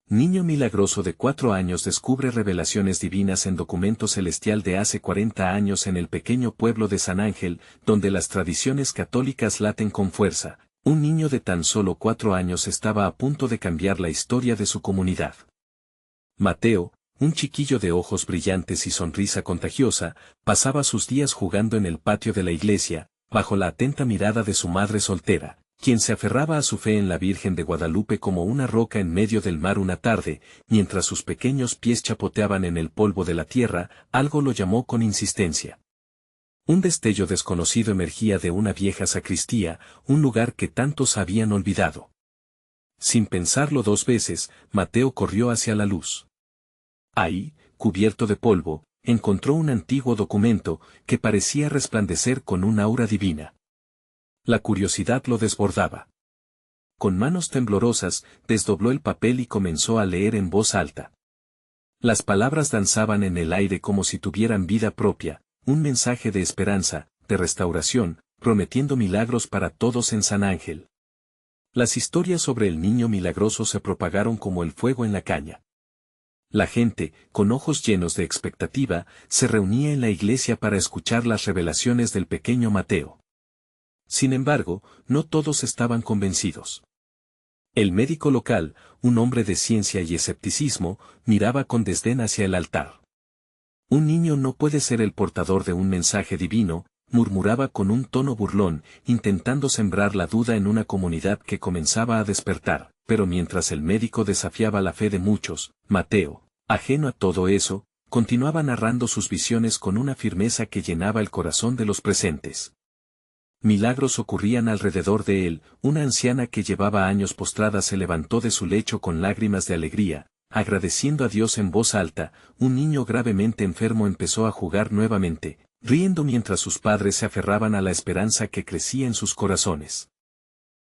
Niño milagroso de 4 años descubre revelaciones divinas en documento celestial de hace 40 años en el pequeño pueblo de San Ángel, donde las tradiciones católicas laten con fuerza. Un niño de tan solo 4 años estaba a punto de cambiar la historia de su comunidad. Mateo, un chiquillo de ojos brillantes y sonrisa contagiosa, pasaba sus días jugando en el patio de la iglesia, bajo la atenta mirada de su madre soltera, quien se aferraba a su fe en la Virgen de Guadalupe como una roca en medio del mar una tarde, mientras sus pequeños pies chapoteaban en el polvo de la tierra, algo lo llamó con insistencia. Un destello desconocido emergía de una vieja sacristía, un lugar que tantos habían olvidado. Sin pensarlo 2 veces, Mateo corrió hacia la luz. Ahí, cubierto de polvo, encontró un antiguo documento que parecía resplandecer con un aura divina. La curiosidad lo desbordaba. Con manos temblorosas, desdobló el papel y comenzó a leer en voz alta. Las palabras danzaban en el aire como si tuvieran vida propia, un mensaje de esperanza, de restauración, prometiendo milagros para todos en San Ángel. Las historias sobre el niño milagroso se propagaron como el fuego en la caña. La gente, con ojos llenos de expectativa, se reunía en la iglesia para escuchar las revelaciones del pequeño Mateo. Sin embargo, no todos estaban convencidos. El médico local, un hombre de ciencia y escepticismo, miraba con desdén hacia el altar. Un niño no puede ser el portador de un mensaje divino, murmuraba con un tono burlón, intentando sembrar la duda en una comunidad que comenzaba a despertar, pero mientras el médico desafiaba la fe de muchos, Mateo, ajeno a todo eso, continuaba narrando sus visiones con una firmeza que llenaba el corazón de los presentes. Milagros ocurrían alrededor de él, una anciana que llevaba años postrada se levantó de su lecho con lágrimas de alegría, agradeciendo a Dios en voz alta, un niño gravemente enfermo empezó a jugar nuevamente, riendo mientras sus padres se aferraban a la esperanza que crecía en sus corazones.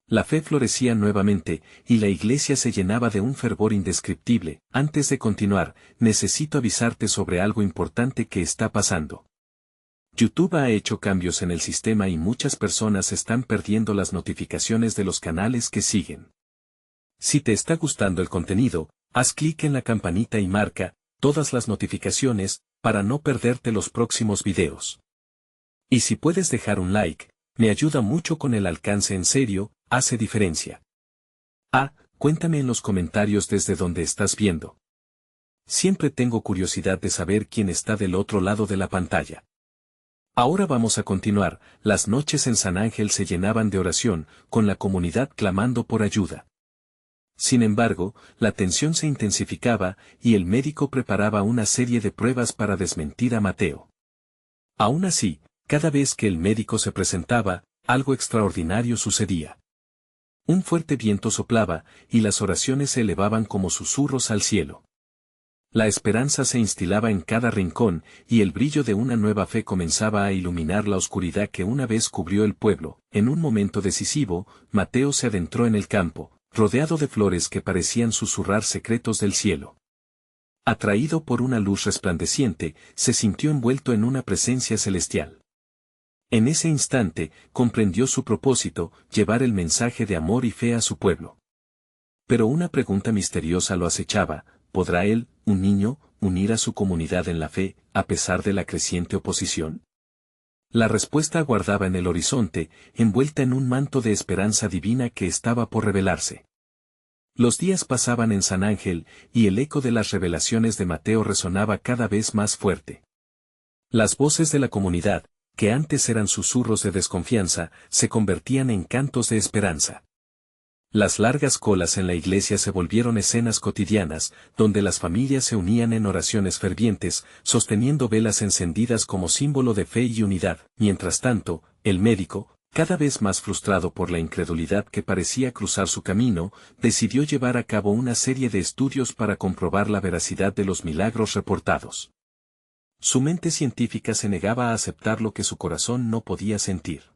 La fe florecía nuevamente, y la iglesia se llenaba de un fervor indescriptible. Antes de continuar, necesito avisarte sobre algo importante que está pasando. YouTube ha hecho cambios en el sistema y muchas personas están perdiendo las notificaciones de los canales que siguen. Si te está gustando el contenido, haz clic en la campanita y marca todas las notificaciones para no perderte los próximos videos. Y si puedes dejar un like, me ayuda mucho con el alcance, en serio, hace diferencia. Cuéntame en los comentarios desde donde estás viendo. Siempre tengo curiosidad de saber quién está del otro lado de la pantalla. Ahora vamos a continuar. Las noches en San Ángel se llenaban de oración, con la comunidad clamando por ayuda. Sin embargo, la tensión se intensificaba, y el médico preparaba una serie de pruebas para desmentir a Mateo. Aún así, cada vez que el médico se presentaba, algo extraordinario sucedía. Un fuerte viento soplaba, y las oraciones se elevaban como susurros al cielo. La esperanza se instilaba en cada rincón, y el brillo de una nueva fe comenzaba a iluminar la oscuridad que una vez cubrió el pueblo. En un momento decisivo, Mateo se adentró en el campo, rodeado de flores que parecían susurrar secretos del cielo. Atraído por una luz resplandeciente, se sintió envuelto en una presencia celestial. En ese instante, comprendió su propósito, llevar el mensaje de amor y fe a su pueblo. Pero una pregunta misteriosa lo acechaba: ¿podrá él, un niño, unir a su comunidad en la fe, a pesar de la creciente oposición? La respuesta aguardaba en el horizonte, envuelta en un manto de esperanza divina que estaba por revelarse. Los días pasaban en San Ángel, y el eco de las revelaciones de Mateo resonaba cada vez más fuerte. Las voces de la comunidad, que antes eran susurros de desconfianza, se convertían en cantos de esperanza. Las largas colas en la iglesia se volvieron escenas cotidianas, donde las familias se unían en oraciones fervientes, sosteniendo velas encendidas como símbolo de fe y unidad. Mientras tanto, el médico, cada vez más frustrado por la incredulidad que parecía cruzar su camino, decidió llevar a cabo una serie de estudios para comprobar la veracidad de los milagros reportados. Su mente científica se negaba a aceptar lo que su corazón no podía sentir.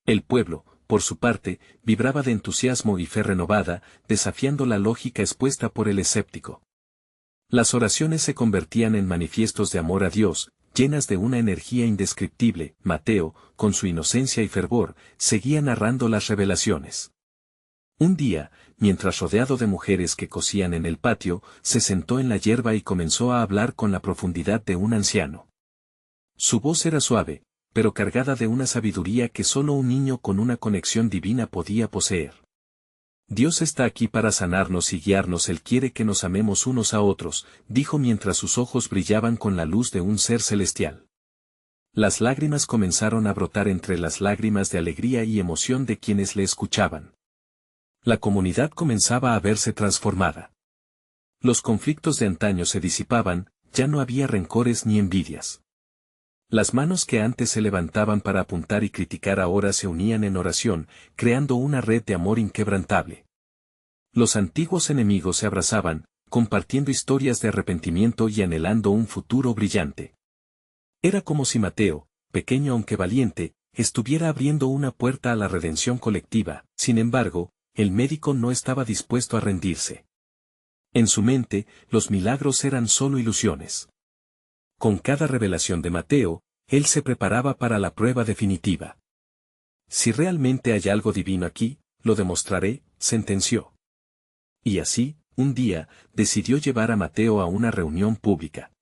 El pueblo, por su parte, vibraba de entusiasmo y fe renovada, desafiando la lógica expuesta por el escéptico. Las oraciones se convertían en manifiestos de amor a Dios, llenas de una energía indescriptible. Mateo, con su inocencia y fervor, seguía narrando las revelaciones. Un día, mientras rodeado de mujeres que cosían en el patio, se sentó en la hierba y comenzó a hablar con la profundidad de un anciano. Su voz era suave, pero cargada de una sabiduría que solo un niño con una conexión divina podía poseer. Dios está aquí para sanarnos y guiarnos. Él quiere que nos amemos unos a otros, dijo mientras sus ojos brillaban con la luz de un ser celestial. Las lágrimas comenzaron a brotar entre las lágrimas de alegría y emoción de quienes le escuchaban. La comunidad comenzaba a verse transformada. Los conflictos de antaño se disipaban, ya no había rencores ni envidias. Las manos que antes se levantaban para apuntar y criticar ahora se unían en oración, creando una red de amor inquebrantable. Los antiguos enemigos se abrazaban, compartiendo historias de arrepentimiento y anhelando un futuro brillante. Era como si Mateo, pequeño aunque valiente, estuviera abriendo una puerta a la redención colectiva. Sin embargo, el médico no estaba dispuesto a rendirse. En su mente, los milagros eran solo ilusiones. Con cada revelación de Mateo, él se preparaba para la prueba definitiva. Si realmente hay algo divino aquí, lo demostraré, sentenció. Y así, un día, decidió llevar a Mateo a una reunión pública.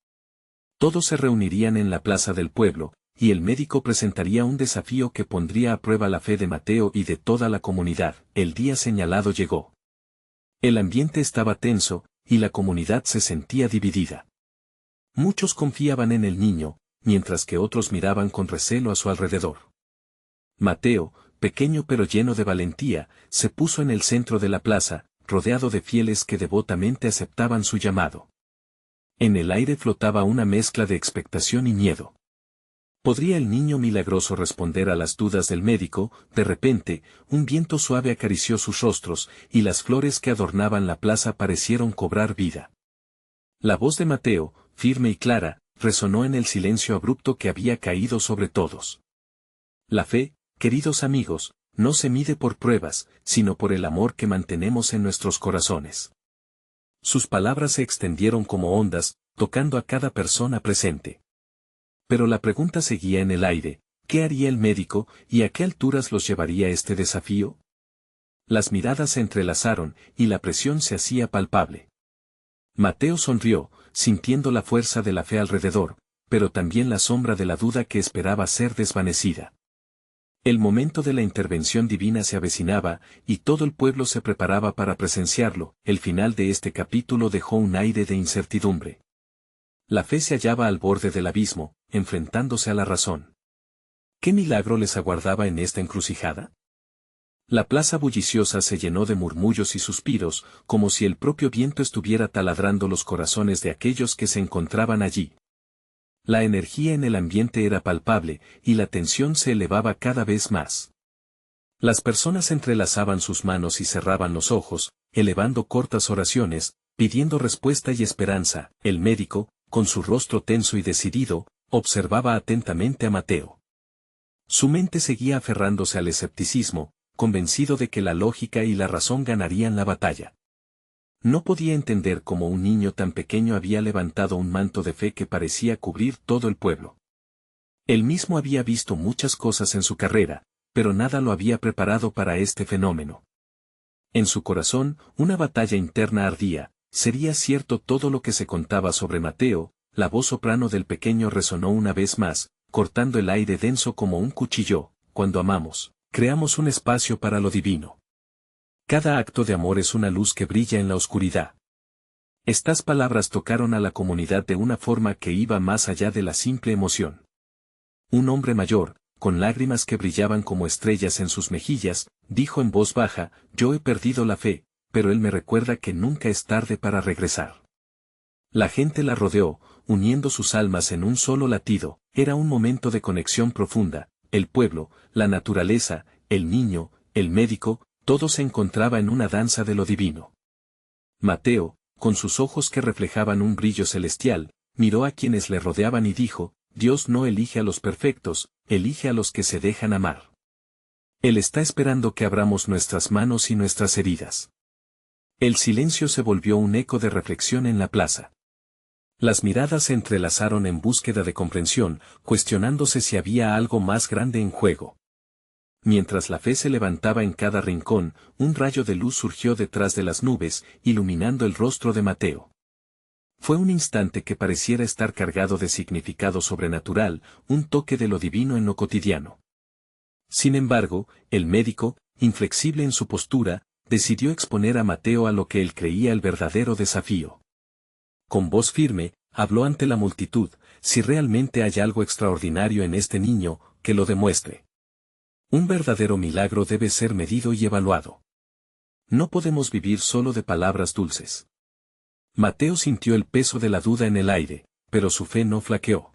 Todos se reunirían en la plaza del pueblo, y el médico presentaría un desafío que pondría a prueba la fe de Mateo y de toda la comunidad. El día señalado llegó. El ambiente estaba tenso, y la comunidad se sentía dividida. Muchos confiaban en el niño, mientras que otros miraban con recelo a su alrededor. Mateo, pequeño pero lleno de valentía, se puso en el centro de la plaza, rodeado de fieles que devotamente aceptaban su llamado. En el aire flotaba una mezcla de expectación y miedo. ¿Podría el niño milagroso responder a las dudas del médico? De repente, un viento suave acarició sus rostros, y las flores que adornaban la plaza parecieron cobrar vida. La voz de Mateo, firme y clara, resonó en el silencio abrupto que había caído sobre todos. La fe, queridos amigos, no se mide por pruebas, sino por el amor que mantenemos en nuestros corazones. Sus palabras se extendieron como ondas, tocando a cada persona presente. Pero la pregunta seguía en el aire: ¿qué haría el médico, y a qué alturas los llevaría este desafío? Las miradas se entrelazaron, y la presión se hacía palpable. Mateo sonrió, sintiendo la fuerza de la fe alrededor, pero también la sombra de la duda que esperaba ser desvanecida. El momento de la intervención divina se avecinaba, y todo el pueblo se preparaba para presenciarlo. El final de este capítulo dejó un aire de incertidumbre. La fe se hallaba al borde del abismo, enfrentándose a la razón. ¿Qué milagro les aguardaba en esta encrucijada? La plaza bulliciosa se llenó de murmullos y suspiros, como si el propio viento estuviera taladrando los corazones de aquellos que se encontraban allí. La energía en el ambiente era palpable, y la tensión se elevaba cada vez más. Las personas entrelazaban sus manos y cerraban los ojos, elevando cortas oraciones, pidiendo respuesta y esperanza. El médico, con su rostro tenso y decidido, observaba atentamente a Mateo. Su mente seguía aferrándose al escepticismo, convencido de que la lógica y la razón ganarían la batalla. No podía entender cómo un niño tan pequeño había levantado un manto de fe que parecía cubrir todo el pueblo. Él mismo había visto muchas cosas en su carrera, pero nada lo había preparado para este fenómeno. En su corazón, una batalla interna ardía. ¿Sería cierto todo lo que se contaba sobre Mateo? La voz soprano del pequeño resonó una vez más, cortando el aire denso como un cuchillo. Cuando amamos, creamos un espacio para lo divino. Cada acto de amor es una luz que brilla en la oscuridad. Estas palabras tocaron a la comunidad de una forma que iba más allá de la simple emoción. Un hombre mayor, con lágrimas que brillaban como estrellas en sus mejillas, dijo en voz baja: yo he perdido la fe, pero él me recuerda que nunca es tarde para regresar. La gente la rodeó, uniendo sus almas en un solo latido. Era un momento de conexión profunda. El pueblo, la naturaleza, el niño, el médico, todo se encontraba en una danza de lo divino. Mateo, con sus ojos que reflejaban un brillo celestial, miró a quienes le rodeaban y dijo: Dios no elige a los perfectos, elige a los que se dejan amar. Él está esperando que abramos nuestras manos y nuestras heridas. El silencio se volvió un eco de reflexión en la plaza. Las miradas se entrelazaron en búsqueda de comprensión, cuestionándose si había algo más grande en juego. Mientras la fe se levantaba en cada rincón, un rayo de luz surgió detrás de las nubes, iluminando el rostro de Mateo. Fue un instante que pareciera estar cargado de significado sobrenatural, un toque de lo divino en lo cotidiano. Sin embargo, el médico, inflexible en su postura, decidió exponer a Mateo a lo que él creía el verdadero desafío. Con voz firme, habló ante la multitud: si realmente hay algo extraordinario en este niño, que lo demuestre. Un verdadero milagro debe ser medido y evaluado. No podemos vivir solo de palabras dulces. Mateo sintió el peso de la duda en el aire, pero su fe no flaqueó.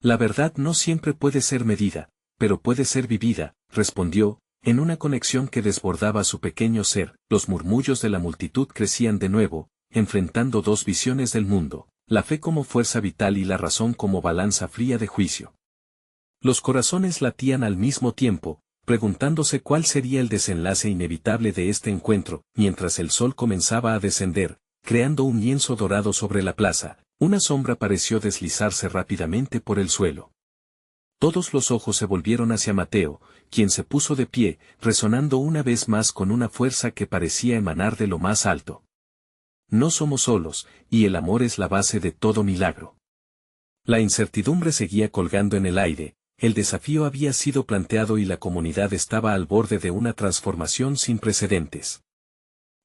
La verdad no siempre puede ser medida, pero puede ser vivida, respondió, en una conexión que desbordaba su pequeño ser. Los murmullos de la multitud crecían de nuevo, enfrentando dos visiones del mundo, la fe como fuerza vital y la razón como balanza fría de juicio. Los corazones latían al mismo tiempo, preguntándose cuál sería el desenlace inevitable de este encuentro. Mientras el sol comenzaba a descender, creando un lienzo dorado sobre la plaza, una sombra pareció deslizarse rápidamente por el suelo. Todos los ojos se volvieron hacia Mateo, quien se puso de pie, resonando una vez más con una fuerza que parecía emanar de lo más alto. No somos solos, y el amor es la base de todo milagro. La incertidumbre seguía colgando en el aire, el desafío había sido planteado y la comunidad estaba al borde de una transformación sin precedentes.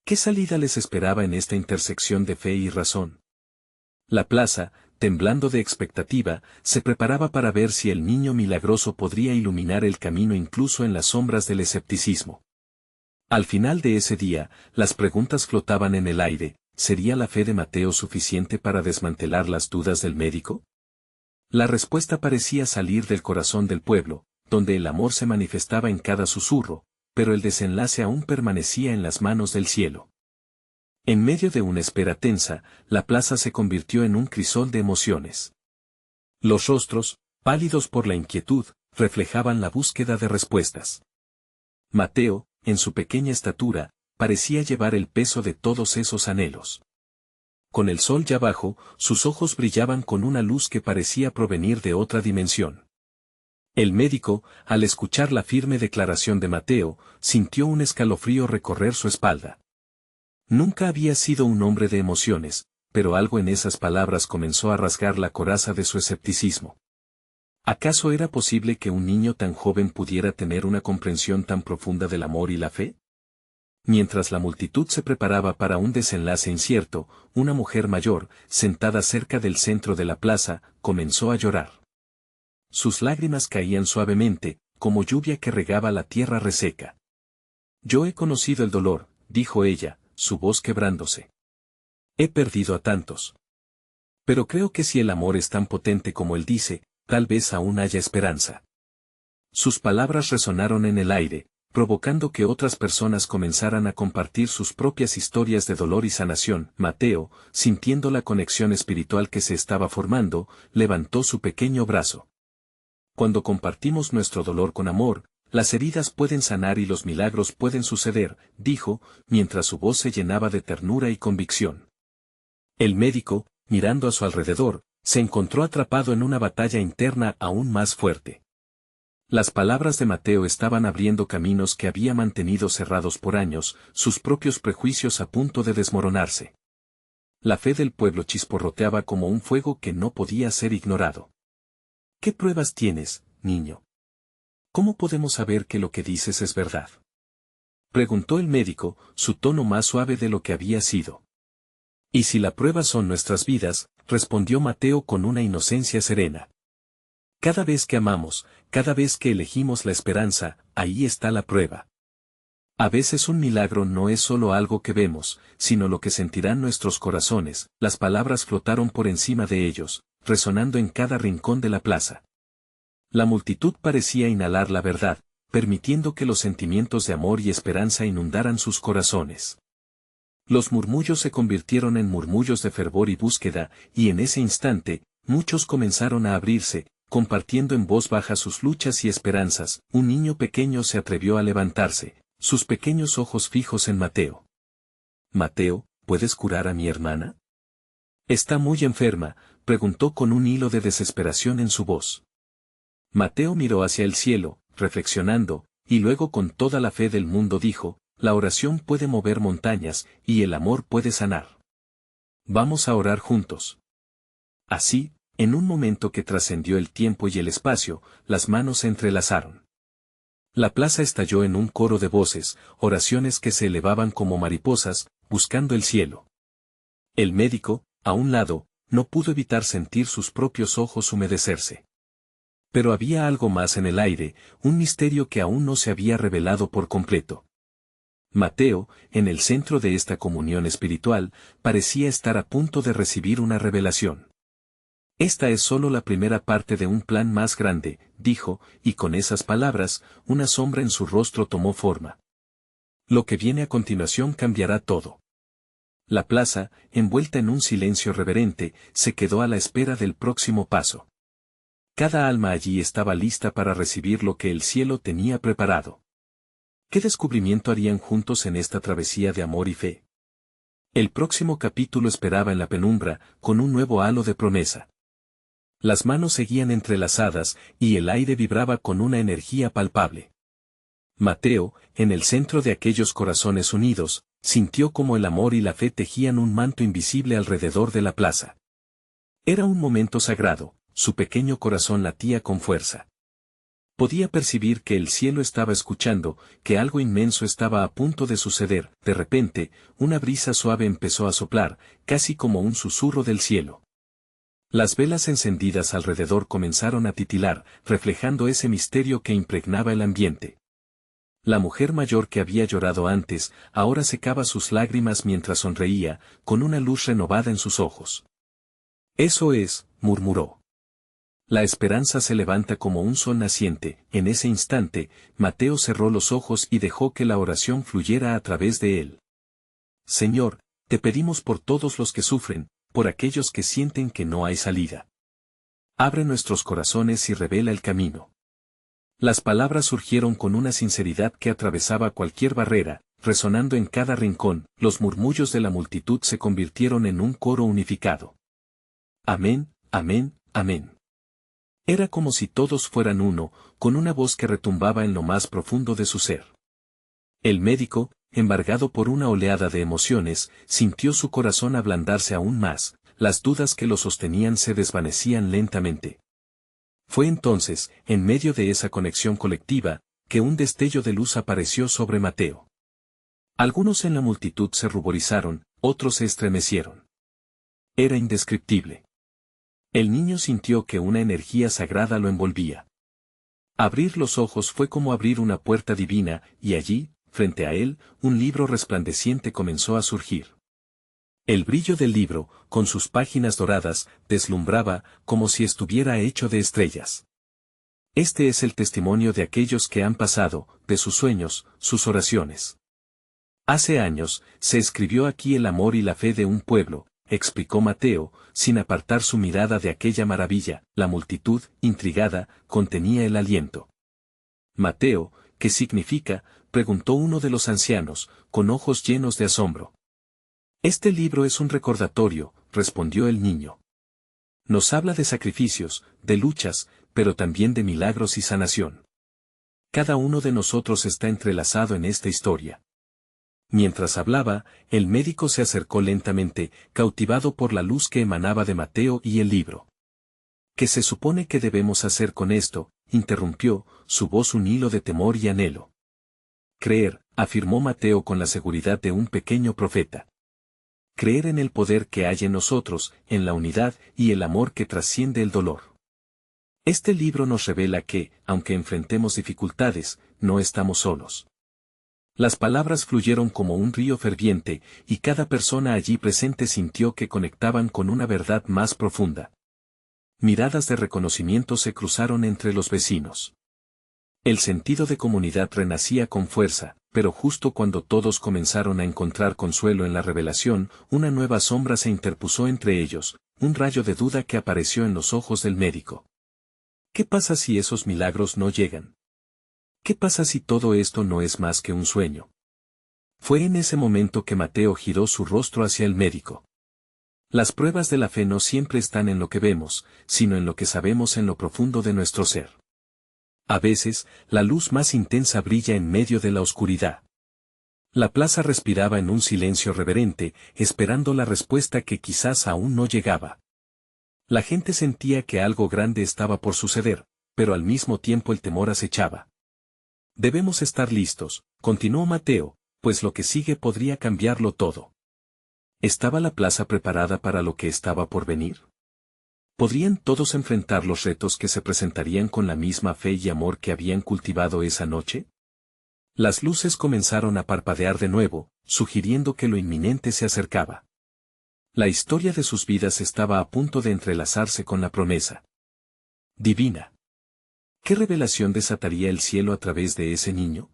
¿Qué salida les esperaba en esta intersección de fe y razón? La plaza, temblando de expectativa, se preparaba para ver si el niño milagroso podría iluminar el camino incluso en las sombras del escepticismo. Al final de ese día, las preguntas flotaban en el aire: ¿sería la fe de Mateo suficiente para desmantelar las dudas del médico? La respuesta parecía salir del corazón del pueblo, donde el amor se manifestaba en cada susurro, pero el desenlace aún permanecía en las manos del cielo. En medio de una espera tensa, la plaza se convirtió en un crisol de emociones. Los rostros, pálidos por la inquietud, reflejaban la búsqueda de respuestas. Mateo, en su pequeña estatura, parecía llevar el peso de todos esos anhelos. Con el sol ya bajo, sus ojos brillaban con una luz que parecía provenir de otra dimensión. El médico, al escuchar la firme declaración de Mateo, sintió un escalofrío recorrer su espalda. Nunca había sido un hombre de emociones, pero algo en esas palabras comenzó a rasgar la coraza de su escepticismo. ¿Acaso era posible que un niño tan joven pudiera tener una comprensión tan profunda del amor y la fe? Mientras la multitud se preparaba para un desenlace incierto, una mujer mayor, sentada cerca del centro de la plaza, comenzó a llorar. Sus lágrimas caían suavemente, como lluvia que regaba la tierra reseca. Yo he conocido el dolor, dijo ella, su voz quebrándose. He perdido a tantos. Pero creo que si el amor es tan potente como él dice, tal vez aún haya esperanza. Sus palabras resonaron en el aire, provocando que otras personas comenzaran a compartir sus propias historias de dolor y sanación. Mateo, sintiendo la conexión espiritual que se estaba formando, levantó su pequeño brazo. Cuando compartimos nuestro dolor con amor, las heridas pueden sanar y los milagros pueden suceder, dijo, mientras su voz se llenaba de ternura y convicción. El médico, mirando a su alrededor, se encontró atrapado en una batalla interna aún más fuerte. Las palabras de Mateo estaban abriendo caminos que había mantenido cerrados por años, sus propios prejuicios a punto de desmoronarse. La fe del pueblo chisporroteaba como un fuego que no podía ser ignorado. ¿Qué pruebas tienes, niño? ¿Cómo podemos saber que lo que dices es verdad? Preguntó el médico, su tono más suave de lo que había sido. Y si la prueba son nuestras vidas, respondió Mateo con una inocencia serena. Cada vez que amamos, cada vez que elegimos la esperanza, ahí está la prueba. A veces un milagro no es solo algo que vemos, sino lo que sentirán nuestros corazones. Las palabras flotaron por encima de ellos, resonando en cada rincón de la plaza. La multitud parecía inhalar la verdad, permitiendo que los sentimientos de amor y esperanza inundaran sus corazones. Los murmullos se convirtieron en murmullos de fervor y búsqueda, y en ese instante, muchos comenzaron a abrirse, compartiendo en voz baja sus luchas y esperanzas. Un niño pequeño se atrevió a levantarse, sus pequeños ojos fijos en Mateo. Mateo, ¿puedes curar a mi hermana? ¿Está muy enferma?, preguntó con un hilo de desesperación en su voz. Mateo miró hacia el cielo, reflexionando, y luego con toda la fe del mundo dijo, la oración puede mover montañas, y el amor puede sanar. Vamos a orar juntos. Así, en un momento que trascendió el tiempo y el espacio, las manos se entrelazaron. La plaza estalló en un coro de voces, oraciones que se elevaban como mariposas, buscando el cielo. El médico, a un lado, no pudo evitar sentir sus propios ojos humedecerse. Pero había algo más en el aire, un misterio que aún no se había revelado por completo. Mateo, en el centro de esta comunión espiritual, parecía estar a punto de recibir una revelación. Esta es solo la primera parte de un plan más grande, dijo, y con esas palabras, una sombra en su rostro tomó forma. Lo que viene a continuación cambiará todo. La plaza, envuelta en un silencio reverente, se quedó a la espera del próximo paso. Cada alma allí estaba lista para recibir lo que el cielo tenía preparado. ¿Qué descubrimiento harían juntos en esta travesía de amor y fe? El próximo capítulo esperaba en la penumbra, con un nuevo halo de promesa. Las manos seguían entrelazadas, y el aire vibraba con una energía palpable. Mateo, en el centro de aquellos corazones unidos, sintió como el amor y la fe tejían un manto invisible alrededor de la plaza. Era un momento sagrado, su pequeño corazón latía con fuerza. Podía percibir que el cielo estaba escuchando, que algo inmenso estaba a punto de suceder. De repente, una brisa suave empezó a soplar, casi como un susurro del cielo. Las velas encendidas alrededor comenzaron a titilar, reflejando ese misterio que impregnaba el ambiente. La mujer mayor que había llorado antes, ahora secaba sus lágrimas mientras sonreía, con una luz renovada en sus ojos. Eso es, murmuró. La esperanza se levanta como un sol naciente. En ese instante, Mateo cerró los ojos y dejó que la oración fluyera a través de él. Señor, te pedimos por todos los que sufren, por aquellos que sienten que no hay salida. Abre nuestros corazones y revela el camino. Las palabras surgieron con una sinceridad que atravesaba cualquier barrera, resonando en cada rincón. Los murmullos de la multitud se convirtieron en un coro unificado. Amén, amén, amén. Era como si todos fueran uno, con una voz que retumbaba en lo más profundo de su ser. El médico, embargado por una oleada de emociones, sintió su corazón ablandarse aún más, las dudas que lo sostenían se desvanecían lentamente. Fue entonces, en medio de esa conexión colectiva, que un destello de luz apareció sobre Mateo. Algunos en la multitud se ruborizaron, otros se estremecieron. Era indescriptible. El niño sintió que una energía sagrada lo envolvía. Abrir los ojos fue como abrir una puerta divina, y allí, frente a él, un libro resplandeciente comenzó a surgir. El brillo del libro, con sus páginas doradas, deslumbraba, como si estuviera hecho de estrellas. Este es el testimonio de aquellos que han pasado, de sus sueños, sus oraciones. Hace años, se escribió aquí el amor y la fe de un pueblo, explicó Mateo, sin apartar su mirada de aquella maravilla. La multitud, intrigada, contenía el aliento. Mateo, ¿qué significa?, preguntó uno de los ancianos, con ojos llenos de asombro. Este libro es un recordatorio, respondió el niño. Nos habla de sacrificios, de luchas, pero también de milagros y sanación. Cada uno de nosotros está entrelazado en esta historia. Mientras hablaba, el médico se acercó lentamente, cautivado por la luz que emanaba de Mateo y el libro. ¿Qué se supone que debemos hacer con esto?, interrumpió, su voz un hilo de temor y anhelo. Creer, afirmó Mateo con la seguridad de un pequeño profeta. Creer en el poder que hay en nosotros, en la unidad y el amor que trasciende el dolor. Este libro nos revela que, aunque enfrentemos dificultades, no estamos solos. Las palabras fluyeron como un río ferviente, y cada persona allí presente sintió que conectaban con una verdad más profunda. Miradas de reconocimiento se cruzaron entre los vecinos. El sentido de comunidad renacía con fuerza, pero justo cuando todos comenzaron a encontrar consuelo en la revelación, una nueva sombra se interpuso entre ellos, un rayo de duda que apareció en los ojos del médico. ¿Qué pasa si esos milagros no llegan? ¿Qué pasa si todo esto no es más que un sueño? Fue en ese momento que Mateo giró su rostro hacia el médico. Las pruebas de la fe no siempre están en lo que vemos, sino en lo que sabemos en lo profundo de nuestro ser. A veces, la luz más intensa brilla en medio de la oscuridad. La plaza respiraba en un silencio reverente, esperando la respuesta que quizás aún no llegaba. La gente sentía que algo grande estaba por suceder, pero al mismo tiempo el temor acechaba. Debemos estar listos, continuó Mateo, pues lo que sigue podría cambiarlo todo. ¿Estaba la plaza preparada para lo que estaba por venir? ¿Podrían todos enfrentar los retos que se presentarían con la misma fe y amor que habían cultivado esa noche? Las luces comenzaron a parpadear de nuevo, sugiriendo que lo inminente se acercaba. La historia de sus vidas estaba a punto de entrelazarse con la promesa divina. ¿Qué revelación desataría el cielo a través de ese niño?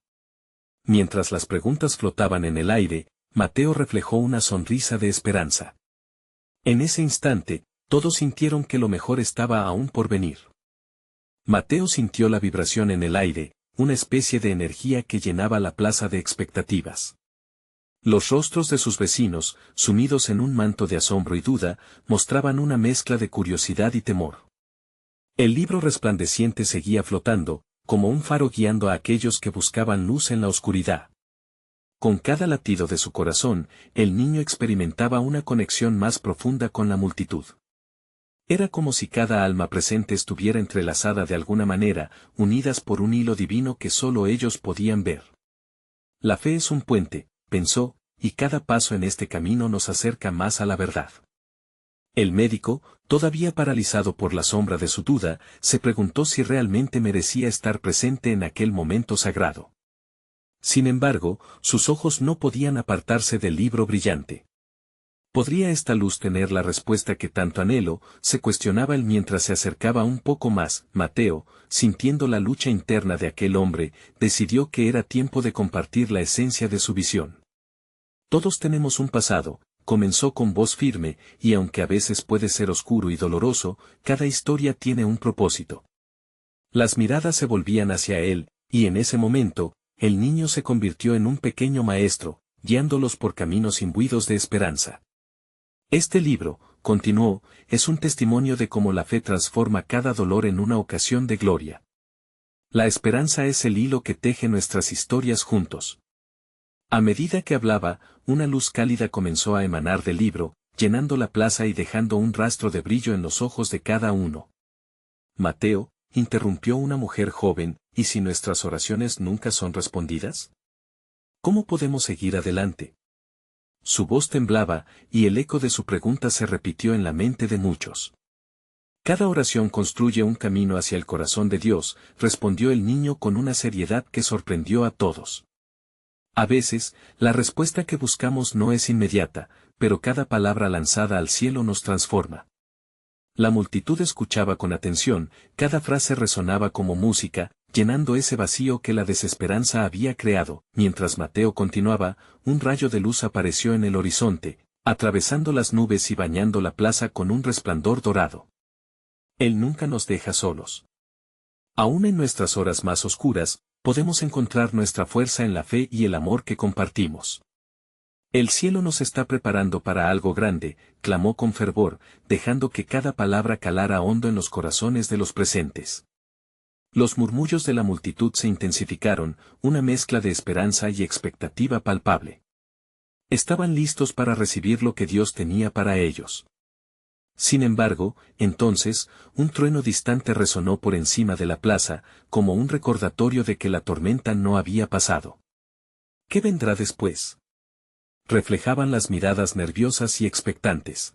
Mientras las preguntas flotaban en el aire, Mateo reflejó una sonrisa de esperanza. En ese instante, todos sintieron que lo mejor estaba aún por venir. Mateo sintió la vibración en el aire, una especie de energía que llenaba la plaza de expectativas. Los rostros de sus vecinos, sumidos en un manto de asombro y duda, mostraban una mezcla de curiosidad y temor. El libro resplandeciente seguía flotando, como un faro guiando a aquellos que buscaban luz en la oscuridad. Con cada latido de su corazón, el niño experimentaba una conexión más profunda con la multitud. Era como si cada alma presente estuviera entrelazada de alguna manera, unidas por un hilo divino que solo ellos podían ver. La fe es un puente, pensó, y cada paso en este camino nos acerca más a la verdad. El médico, todavía paralizado por la sombra de su duda, se preguntó si realmente merecía estar presente en aquel momento sagrado. Sin embargo, sus ojos no podían apartarse del libro brillante. ¿Podría esta luz tener la respuesta que tanto anhelo? Se cuestionaba él mientras se acercaba un poco más. Mateo, sintiendo la lucha interna de aquel hombre, decidió que era tiempo de compartir la esencia de su visión. Todos tenemos un pasado, comenzó con voz firme, y aunque a veces puede ser oscuro y doloroso, cada historia tiene un propósito. Las miradas se volvían hacia él, y en ese momento, el niño se convirtió en un pequeño maestro, guiándolos por caminos imbuidos de esperanza. Este libro, continuó, es un testimonio de cómo la fe transforma cada dolor en una ocasión de gloria. La esperanza es el hilo que teje nuestras historias juntos. A medida que hablaba, una luz cálida comenzó a emanar del libro, llenando la plaza y dejando un rastro de brillo en los ojos de cada uno. Mateo, interrumpió una mujer joven, ¿y si nuestras oraciones nunca son respondidas? ¿Cómo podemos seguir adelante? Su voz temblaba, y el eco de su pregunta se repitió en la mente de muchos. Cada oración construye un camino hacia el corazón de Dios, respondió el niño con una seriedad que sorprendió a todos. A veces, la respuesta que buscamos no es inmediata, pero cada palabra lanzada al cielo nos transforma. La multitud escuchaba con atención, cada frase resonaba como música, llenando ese vacío que la desesperanza había creado. Mientras Mateo continuaba, un rayo de luz apareció en el horizonte, atravesando las nubes y bañando la plaza con un resplandor dorado. Él nunca nos deja solos. Aún en nuestras horas más oscuras, podemos encontrar nuestra fuerza en la fe y el amor que compartimos. El cielo nos está preparando para algo grande, clamó con fervor, dejando que cada palabra calara hondo en los corazones de los presentes. Los murmullos de la multitud se intensificaron, una mezcla de esperanza y expectativa palpable. Estaban listos para recibir lo que Dios tenía para ellos. Sin embargo, entonces, un trueno distante resonó por encima de la plaza, como un recordatorio de que la tormenta no había pasado. ¿Qué vendrá después? Reflejaban las miradas nerviosas y expectantes.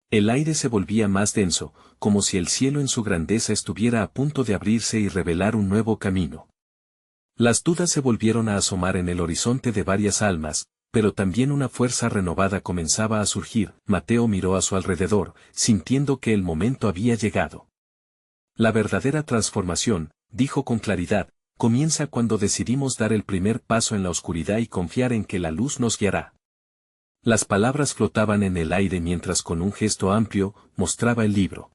El aire se volvía más denso, como si el cielo en su grandeza estuviera a punto de abrirse y revelar un nuevo camino. Las dudas se volvieron a asomar en el horizonte de varias almas, pero también una fuerza renovada comenzaba a surgir. Mateo miró a su alrededor, sintiendo que el momento había llegado. La verdadera transformación, dijo con claridad, comienza cuando decidimos dar el primer paso en la oscuridad y confiar en que la luz nos guiará. Las palabras flotaban en el aire mientras con un gesto amplio, mostraba el libro.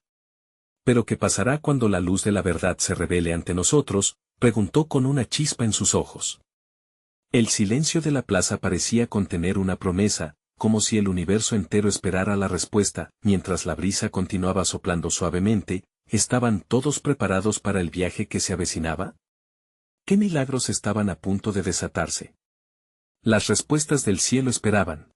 ¿Pero qué pasará cuando la luz de la verdad se revele ante nosotros?, preguntó con una chispa en sus ojos. El silencio de la plaza parecía contener una promesa, como si el universo entero esperara la respuesta. Mientras la brisa continuaba soplando suavemente, ¿estaban todos preparados para el viaje que se avecinaba? ¿Qué milagros estaban a punto de desatarse? Las respuestas del cielo esperaban.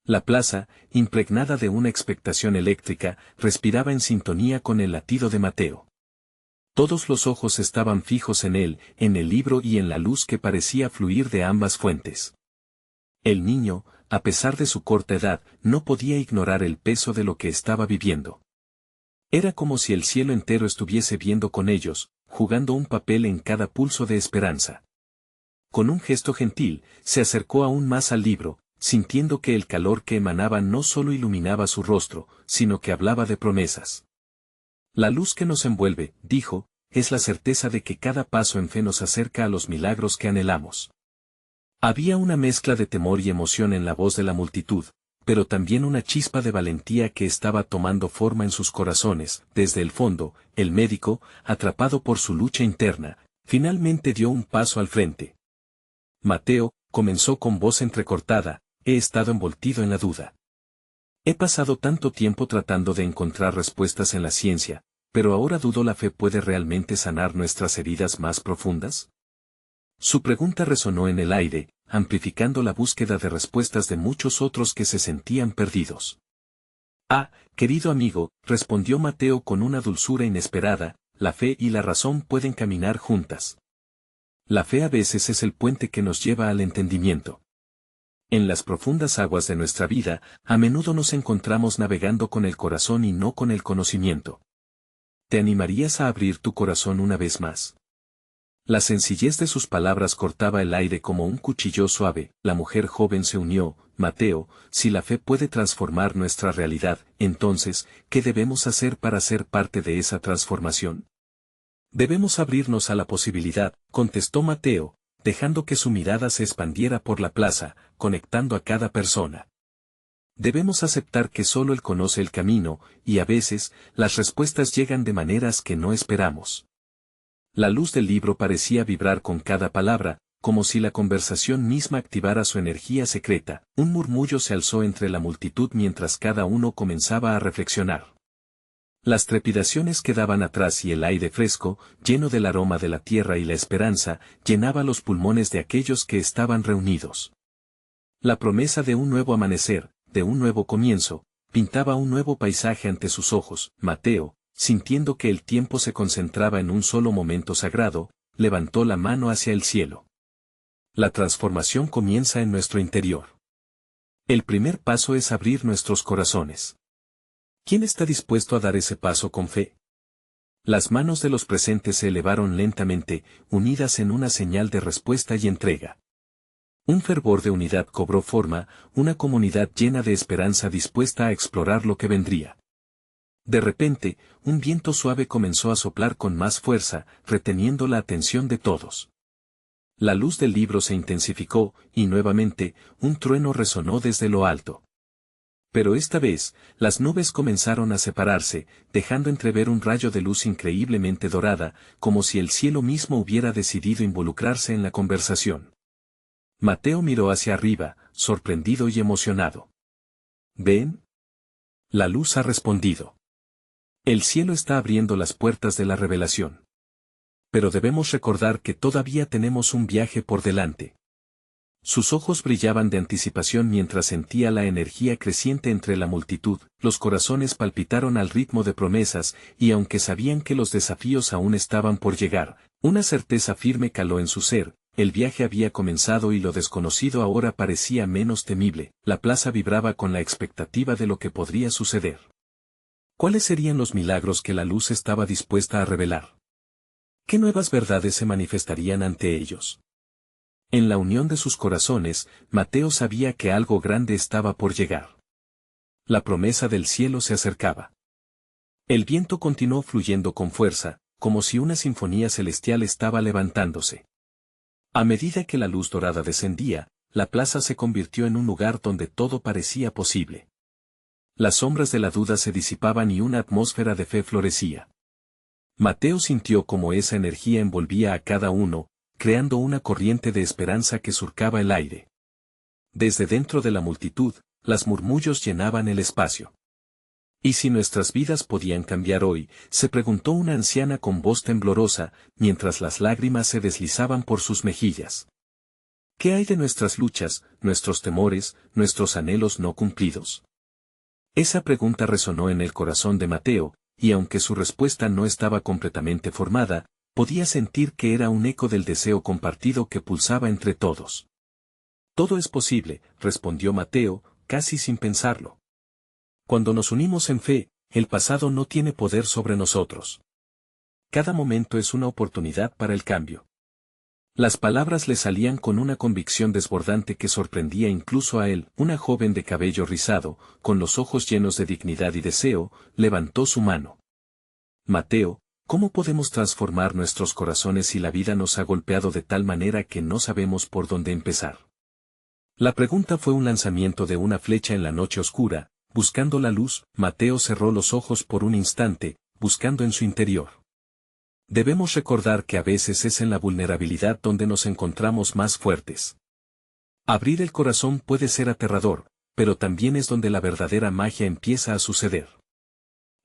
La plaza, impregnada de una expectación eléctrica, respiraba en sintonía con el latido de Mateo. Todos los ojos estaban fijos en él, en el libro y en la luz que parecía fluir de ambas fuentes. El niño, a pesar de su corta edad, no podía ignorar el peso de lo que estaba viviendo. Era como si el cielo entero estuviese viendo con ellos, jugando un papel en cada pulso de esperanza. Con un gesto gentil, se acercó aún más al libro, sintiendo que el calor que emanaba no solo iluminaba su rostro, sino que hablaba de promesas. La luz que nos envuelve, dijo, es la certeza de que cada paso en fe nos acerca a los milagros que anhelamos. Había una mezcla de temor y emoción en la voz de la multitud, pero también una chispa de valentía que estaba tomando forma en sus corazones. Desde el fondo, el médico, atrapado por su lucha interna, finalmente dio un paso al frente. Mateo, comenzó con voz entrecortada, he estado envolvido en la duda. He pasado tanto tiempo tratando de encontrar respuestas en la ciencia, pero ahora dudo la fe puede realmente sanar nuestras heridas más profundas. Su pregunta resonó en el aire, amplificando la búsqueda de respuestas de muchos otros que se sentían perdidos. Ah, querido amigo, respondió Mateo con una dulzura inesperada, la fe y la razón pueden caminar juntas. La fe a veces es el puente que nos lleva al entendimiento. En las profundas aguas de nuestra vida, a menudo nos encontramos navegando con el corazón y no con el conocimiento. ¿Te animarías a abrir tu corazón una vez más? La sencillez de sus palabras cortaba el aire como un cuchillo suave. La mujer joven se unió. Mateo, si la fe puede transformar nuestra realidad, entonces, ¿qué debemos hacer para ser parte de esa transformación? Debemos abrirnos a la posibilidad, contestó Mateo, dejando que su mirada se expandiera por la plaza, conectando a cada persona. Debemos aceptar que solo Él conoce el camino, y a veces, las respuestas llegan de maneras que no esperamos. La luz del libro parecía vibrar con cada palabra, como si la conversación misma activara su energía secreta. Un murmullo se alzó entre la multitud mientras cada uno comenzaba a reflexionar. Las trepidaciones quedaban atrás y el aire fresco, lleno del aroma de la tierra y la esperanza, llenaba los pulmones de aquellos que estaban reunidos. La promesa de un nuevo amanecer, de un nuevo comienzo, pintaba un nuevo paisaje ante sus ojos. Mateo, sintiendo que el tiempo se concentraba en un solo momento sagrado, levantó la mano hacia el cielo. La transformación comienza en nuestro interior. El primer paso es abrir nuestros corazones. ¿Quién está dispuesto a dar ese paso con fe? Las manos de los presentes se elevaron lentamente, unidas en una señal de respuesta y entrega. Un fervor de unidad cobró forma, una comunidad llena de esperanza dispuesta a explorar lo que vendría. De repente, un viento suave comenzó a soplar con más fuerza, reteniendo la atención de todos. La luz del libro se intensificó, y nuevamente, un trueno resonó desde lo alto. Pero esta vez, las nubes comenzaron a separarse, dejando entrever un rayo de luz increíblemente dorada, como si el cielo mismo hubiera decidido involucrarse en la conversación. Mateo miró hacia arriba, sorprendido y emocionado. ¿Ven? La luz ha respondido. El cielo está abriendo las puertas de la revelación. Pero debemos recordar que todavía tenemos un viaje por delante. Sus ojos brillaban de anticipación mientras sentía la energía creciente entre la multitud. Los corazones palpitaron al ritmo de promesas, y aunque sabían que los desafíos aún estaban por llegar, una certeza firme caló en su ser. El viaje había comenzado y lo desconocido ahora parecía menos temible. La plaza vibraba con la expectativa de lo que podría suceder. ¿Cuáles serían los milagros que la luz estaba dispuesta a revelar? ¿Qué nuevas verdades se manifestarían ante ellos? En la unión de sus corazones, Mateo sabía que algo grande estaba por llegar. La promesa del cielo se acercaba. El viento continuó fluyendo con fuerza, como si una sinfonía celestial estaba levantándose. A medida que la luz dorada descendía, la plaza se convirtió en un lugar donde todo parecía posible. Las sombras de la duda se disipaban y una atmósfera de fe florecía. Mateo sintió cómo esa energía envolvía a cada uno, creando una corriente de esperanza que surcaba el aire. Desde dentro de la multitud, los murmullos llenaban el espacio. ¿Y si nuestras vidas podían cambiar hoy?, se preguntó una anciana con voz temblorosa, mientras las lágrimas se deslizaban por sus mejillas. ¿Qué hay de nuestras luchas, nuestros temores, nuestros anhelos no cumplidos? Esa pregunta resonó en el corazón de Mateo, y aunque su respuesta no estaba completamente formada, podía sentir que era un eco del deseo compartido que pulsaba entre todos. Todo es posible, respondió Mateo, casi sin pensarlo. Cuando nos unimos en fe, el pasado no tiene poder sobre nosotros. Cada momento es una oportunidad para el cambio. Las palabras le salían con una convicción desbordante que sorprendía incluso a él. Una joven de cabello rizado, con los ojos llenos de dignidad y deseo, levantó su mano. Mateo, ¿cómo podemos transformar nuestros corazones si la vida nos ha golpeado de tal manera que no sabemos por dónde empezar? La pregunta fue un lanzamiento de una flecha en la noche oscura. Buscando la luz, Mateo cerró los ojos por un instante, buscando en su interior. Debemos recordar que a veces es en la vulnerabilidad donde nos encontramos más fuertes. Abrir el corazón puede ser aterrador, pero también es donde la verdadera magia empieza a suceder.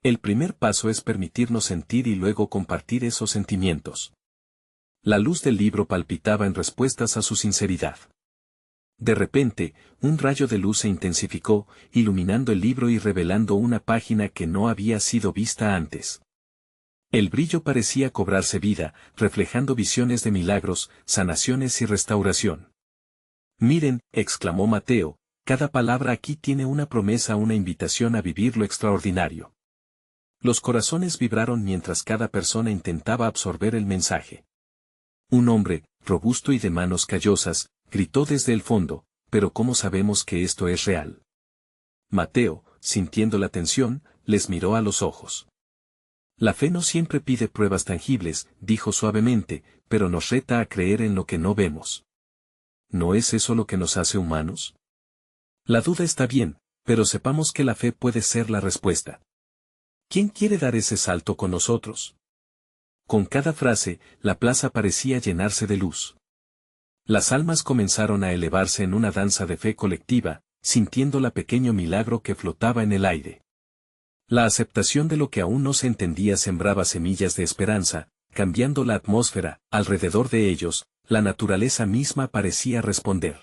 El primer paso es permitirnos sentir y luego compartir esos sentimientos. La luz del libro palpitaba en respuestas a su sinceridad. De repente, un rayo de luz se intensificó, iluminando el libro y revelando una página que no había sido vista antes. El brillo parecía cobrarse vida, reflejando visiones de milagros, sanaciones y restauración. Miren, exclamó Mateo, cada palabra aquí tiene una promesa, una invitación a vivir lo extraordinario. Los corazones vibraron mientras cada persona intentaba absorber el mensaje. Un hombre, robusto y de manos callosas, gritó desde el fondo, pero ¿cómo sabemos que esto es real? Mateo, sintiendo la tensión, les miró a los ojos. La fe no siempre pide pruebas tangibles, dijo suavemente, pero nos reta a creer en lo que no vemos. ¿No es eso lo que nos hace humanos? La duda está bien, pero sepamos que la fe puede ser la respuesta. ¿Quién quiere dar ese salto con nosotros? Con cada frase, la plaza parecía llenarse de luz. Las almas comenzaron a elevarse en una danza de fe colectiva, sintiendo el pequeño milagro que flotaba en el aire. La aceptación de lo que aún no se entendía sembraba semillas de esperanza, cambiando la atmósfera. Alrededor de ellos, la naturaleza misma parecía responder.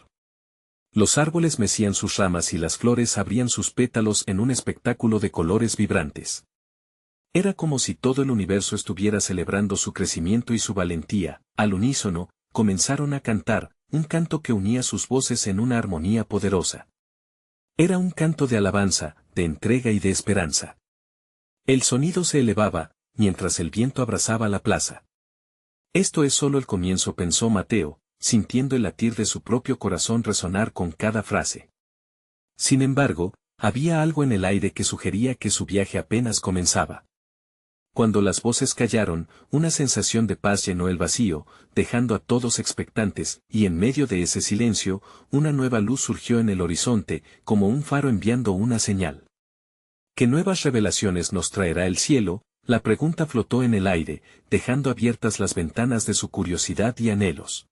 Los árboles mecían sus ramas y las flores abrían sus pétalos en un espectáculo de colores vibrantes. Era como si todo el universo estuviera celebrando su crecimiento y su valentía. Al unísono, comenzaron a cantar, un canto que unía sus voces en una armonía poderosa. Era un canto de alabanza, de entrega y de esperanza. El sonido se elevaba, mientras el viento abrazaba la plaza. Esto es solo el comienzo, pensó Mateo, sintiendo el latir de su propio corazón resonar con cada frase. Sin embargo, había algo en el aire que sugería que su viaje apenas comenzaba. Cuando las voces callaron, una sensación de paz llenó el vacío, dejando a todos expectantes, y en medio de ese silencio, una nueva luz surgió en el horizonte, como un faro enviando una señal. ¿Qué nuevas revelaciones nos traerá el cielo? La pregunta flotó en el aire, dejando abiertas las ventanas de su curiosidad y anhelos.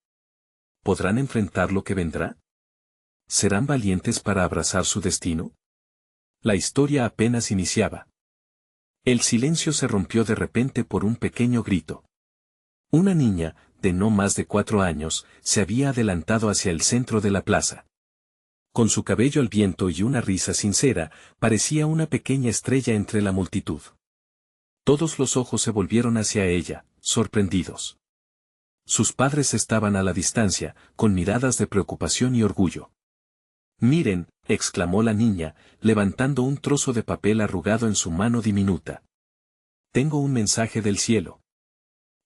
¿Podrán enfrentar lo que vendrá? ¿Serán valientes para abrazar su destino? La historia apenas iniciaba. El silencio se rompió de repente por un pequeño grito. Una niña, de no más de 4 años, se había adelantado hacia el centro de la plaza. Con su cabello al viento y una risa sincera, parecía una pequeña estrella entre la multitud. Todos los ojos se volvieron hacia ella, sorprendidos. Sus padres estaban a la distancia, con miradas de preocupación y orgullo. «Miren», exclamó la niña, levantando un trozo de papel arrugado en su mano diminuta. «Tengo un mensaje del cielo».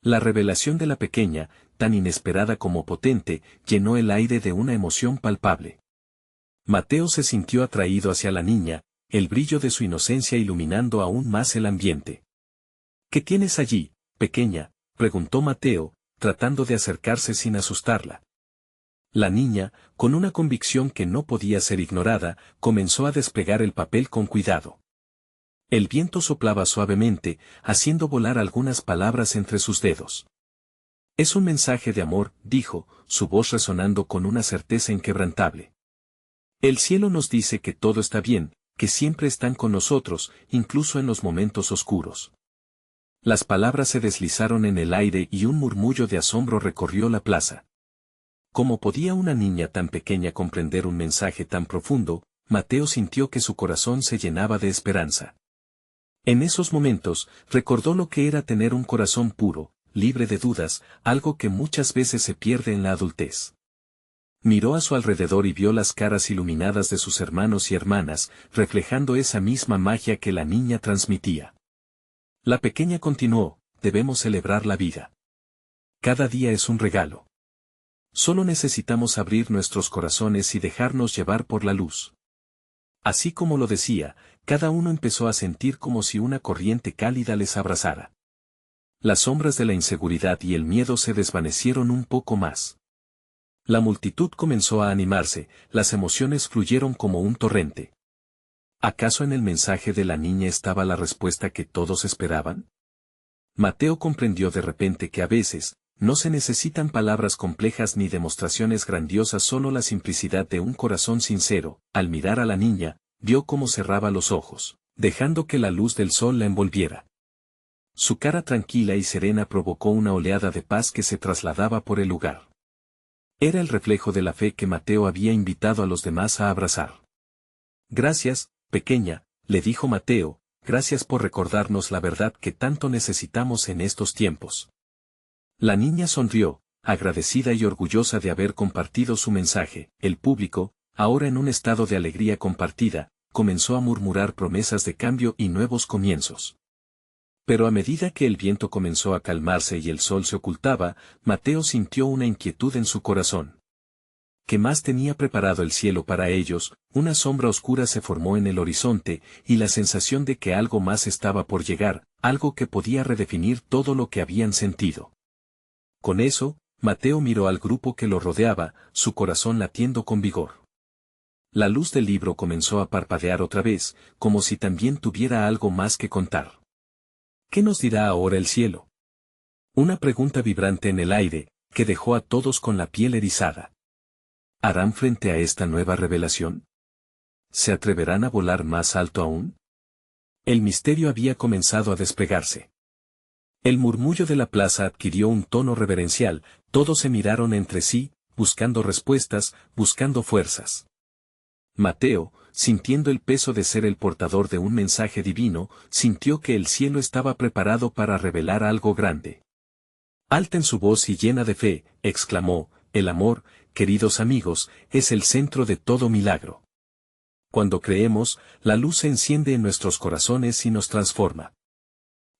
La revelación de la pequeña, tan inesperada como potente, llenó el aire de una emoción palpable. Mateo se sintió atraído hacia la niña, el brillo de su inocencia iluminando aún más el ambiente. «¿Qué tienes allí, pequeña?», preguntó Mateo, tratando de acercarse sin asustarla. La niña, con una convicción que no podía ser ignorada, comenzó a despegar el papel con cuidado. El viento soplaba suavemente, haciendo volar algunas palabras entre sus dedos. «Es un mensaje de amor», dijo, su voz resonando con una certeza inquebrantable. «El cielo nos dice que todo está bien, que siempre están con nosotros, incluso en los momentos oscuros. Las palabras se deslizaron en el aire y un murmullo de asombro recorrió la plaza. ¿Cómo podía una niña tan pequeña comprender un mensaje tan profundo? Mateo sintió que su corazón se llenaba de esperanza. En esos momentos, recordó lo que era tener un corazón puro, libre de dudas, algo que muchas veces se pierde en la adultez. Miró a su alrededor y vio las caras iluminadas de sus hermanos y hermanas, reflejando esa misma magia que la niña transmitía. La pequeña continuó: debemos celebrar la vida. Cada día es un regalo. Solo necesitamos abrir nuestros corazones y dejarnos llevar por la luz. Así como lo decía, cada uno empezó a sentir como si una corriente cálida les abrazara. Las sombras de la inseguridad y el miedo se desvanecieron un poco más. La multitud comenzó a animarse, las emociones fluyeron como un torrente. ¿Acaso en el mensaje de la niña estaba la respuesta que todos esperaban? Mateo comprendió de repente que a veces, no se necesitan palabras complejas ni demostraciones grandiosas, solo la simplicidad de un corazón sincero. Al mirar a la niña, vio cómo cerraba los ojos, dejando que la luz del sol la envolviera. Su cara tranquila y serena provocó una oleada de paz que se trasladaba por el lugar. Era el reflejo de la fe que Mateo había invitado a los demás a abrazar. Gracias, pequeña, le dijo Mateo, gracias por recordarnos la verdad que tanto necesitamos en estos tiempos. La niña sonrió, agradecida y orgullosa de haber compartido su mensaje. El público, ahora en un estado de alegría compartida, comenzó a murmurar promesas de cambio y nuevos comienzos. Pero a medida que el viento comenzó a calmarse y el sol se ocultaba, Mateo sintió una inquietud en su corazón. ¿Qué más tenía preparado el cielo para ellos? Una sombra oscura se formó en el horizonte, y la sensación de que algo más estaba por llegar, algo que podía redefinir todo lo que habían sentido. Con eso, Mateo miró al grupo que lo rodeaba, su corazón latiendo con vigor. La luz del libro comenzó a parpadear otra vez, como si también tuviera algo más que contar. ¿Qué nos dirá ahora el cielo? Una pregunta vibrante en el aire, que dejó a todos con la piel erizada. ¿Harán frente a esta nueva revelación? ¿Se atreverán a volar más alto aún? El misterio había comenzado a despegarse. El murmullo de la plaza adquirió un tono reverencial, todos se miraron entre sí, buscando respuestas, buscando fuerzas. Mateo, sintiendo el peso de ser el portador de un mensaje divino, sintió que el cielo estaba preparado para revelar algo grande. Alta en su voz y llena de fe, exclamó: el amor, queridos amigos, es el centro de todo milagro. Cuando creemos, la luz se enciende en nuestros corazones y nos transforma.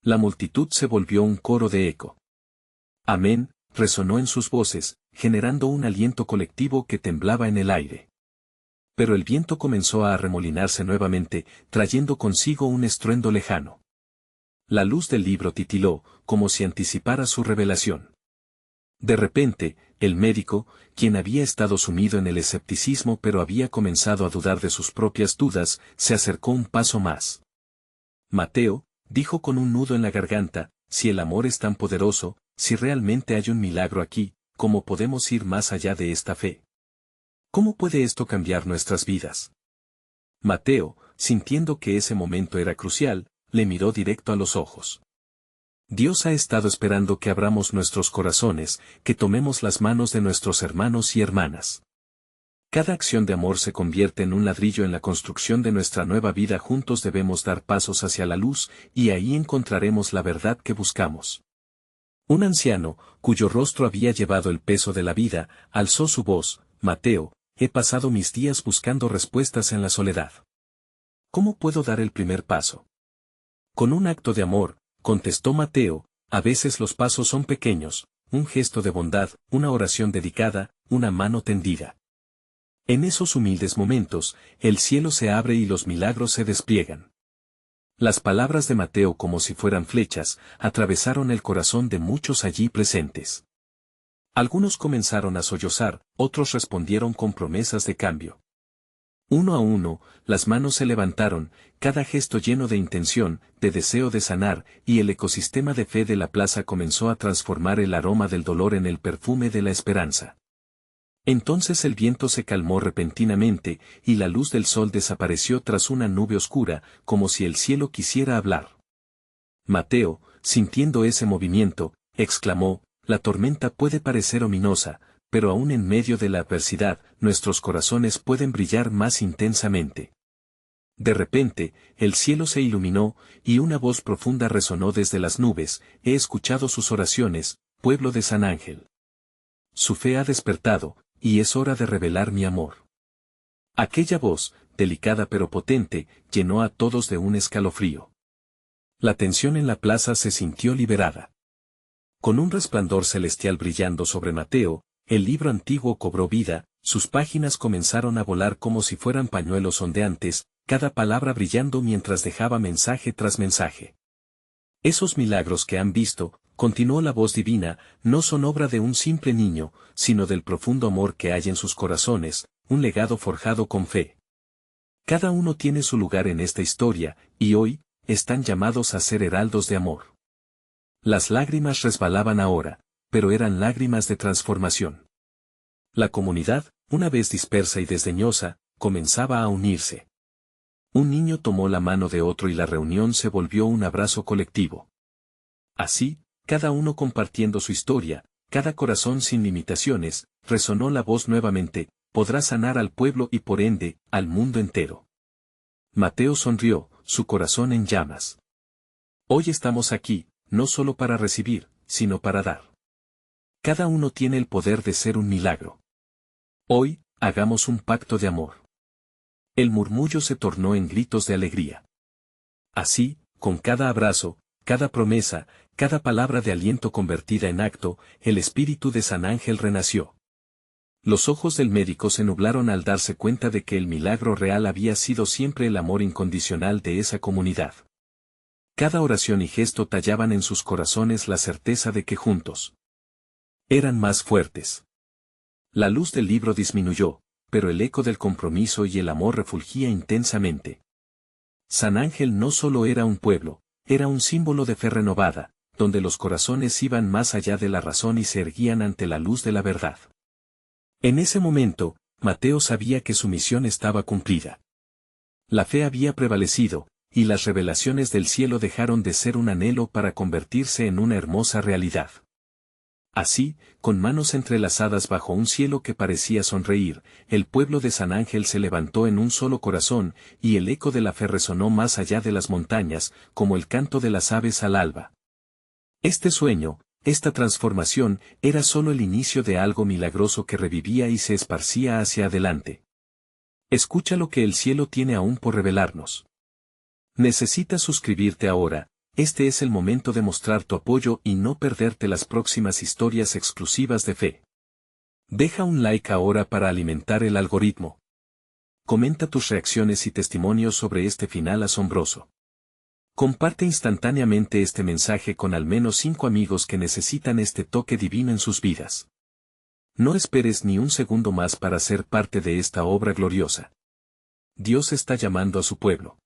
La multitud se volvió un coro de eco. Amén, resonó en sus voces, generando un aliento colectivo que temblaba en el aire. Pero el viento comenzó a arremolinarse nuevamente, trayendo consigo un estruendo lejano. La luz del libro titiló, como si anticipara su revelación. De repente, el médico, quien había estado sumido en el escepticismo pero había comenzado a dudar de sus propias dudas, se acercó un paso más. Mateo, dijo con un nudo en la garganta, si el amor es tan poderoso, si realmente hay un milagro aquí, ¿cómo podemos ir más allá de esta fe? ¿Cómo puede esto cambiar nuestras vidas? Mateo, sintiendo que ese momento era crucial, le miró directo a los ojos. Dios ha estado esperando que abramos nuestros corazones, que tomemos las manos de nuestros hermanos y hermanas. Cada acción de amor se convierte en un ladrillo en la construcción de nuestra nueva vida. Juntos debemos dar pasos hacia la luz, y ahí encontraremos la verdad que buscamos. Un anciano, cuyo rostro había llevado el peso de la vida, alzó su voz: Mateo, he pasado mis días buscando respuestas en la soledad. ¿Cómo puedo dar el primer paso? Con un acto de amor, contestó Mateo, a veces los pasos son pequeños, un gesto de bondad, una oración dedicada, una mano tendida. En esos humildes momentos, el cielo se abre y los milagros se despliegan. Las palabras de Mateo, como si fueran flechas, atravesaron el corazón de muchos allí presentes. Algunos comenzaron a sollozar, otros respondieron con promesas de cambio. Uno a uno, las manos se levantaron, cada gesto lleno de intención, de deseo de sanar, y el ecosistema de fe de la plaza comenzó a transformar el aroma del dolor en el perfume de la esperanza. Entonces el viento se calmó repentinamente, y la luz del sol desapareció tras una nube oscura, como si el cielo quisiera hablar. Mateo, sintiendo ese movimiento, exclamó, la tormenta puede parecer ominosa, pero aún en medio de la adversidad, nuestros corazones pueden brillar más intensamente. De repente, el cielo se iluminó, y una voz profunda resonó desde las nubes, he escuchado sus oraciones, pueblo de San Ángel. Su fe ha despertado, y es hora de revelar mi amor. Aquella voz, delicada pero potente, llenó a todos de un escalofrío. La tensión en la plaza se sintió liberada. Con un resplandor celestial brillando sobre Mateo, el libro antiguo cobró vida, sus páginas comenzaron a volar como si fueran pañuelos ondeantes, cada palabra brillando mientras dejaba mensaje tras mensaje. Esos milagros que han visto, continuó la voz divina, no son obra de un simple niño, sino del profundo amor que hay en sus corazones, un legado forjado con fe. Cada uno tiene su lugar en esta historia, y hoy, están llamados a ser heraldos de amor. Las lágrimas resbalaban ahora, pero eran lágrimas de transformación. La comunidad, una vez dispersa y desdeñosa, comenzaba a unirse. Un niño tomó la mano de otro y la reunión se volvió un abrazo colectivo. Así, cada uno compartiendo su historia, cada corazón sin limitaciones, resonó la voz nuevamente, podrá sanar al pueblo y por ende, al mundo entero. Mateo sonrió, su corazón en llamas. Hoy estamos aquí, no solo para recibir, sino para dar. Cada uno tiene el poder de ser un milagro. Hoy, hagamos un pacto de amor. El murmullo se tornó en gritos de alegría. Así, con cada abrazo, cada promesa, cada palabra de aliento convertida en acto, el espíritu de San Ángel renació. Los ojos del médico se nublaron al darse cuenta de que el milagro real había sido siempre el amor incondicional de esa comunidad. Cada oración y gesto tallaban en sus corazones la certeza de que juntos eran más fuertes. La luz del libro disminuyó, pero el eco del compromiso y el amor refulgía intensamente. San Ángel no solo era un pueblo, era un símbolo de fe renovada, donde los corazones iban más allá de la razón y se erguían ante la luz de la verdad. En ese momento, Mateo sabía que su misión estaba cumplida. La fe había prevalecido, y las revelaciones del cielo dejaron de ser un anhelo para convertirse en una hermosa realidad. Así, con manos entrelazadas bajo un cielo que parecía sonreír, el pueblo de San Ángel se levantó en un solo corazón, y el eco de la fe resonó más allá de las montañas, como el canto de las aves al alba. Este sueño, esta transformación, era solo el inicio de algo milagroso que revivía y se esparcía hacia adelante. Escucha lo que el cielo tiene aún por revelarnos. Necesitas suscribirte ahora. Este es el momento de mostrar tu apoyo y no perderte las próximas historias exclusivas de fe. Deja un like ahora para alimentar el algoritmo. Comenta tus reacciones y testimonios sobre este final asombroso. Comparte instantáneamente este mensaje con al menos 5 amigos que necesitan este toque divino en sus vidas. No esperes ni un segundo más para ser parte de esta obra gloriosa. Dios está llamando a su pueblo.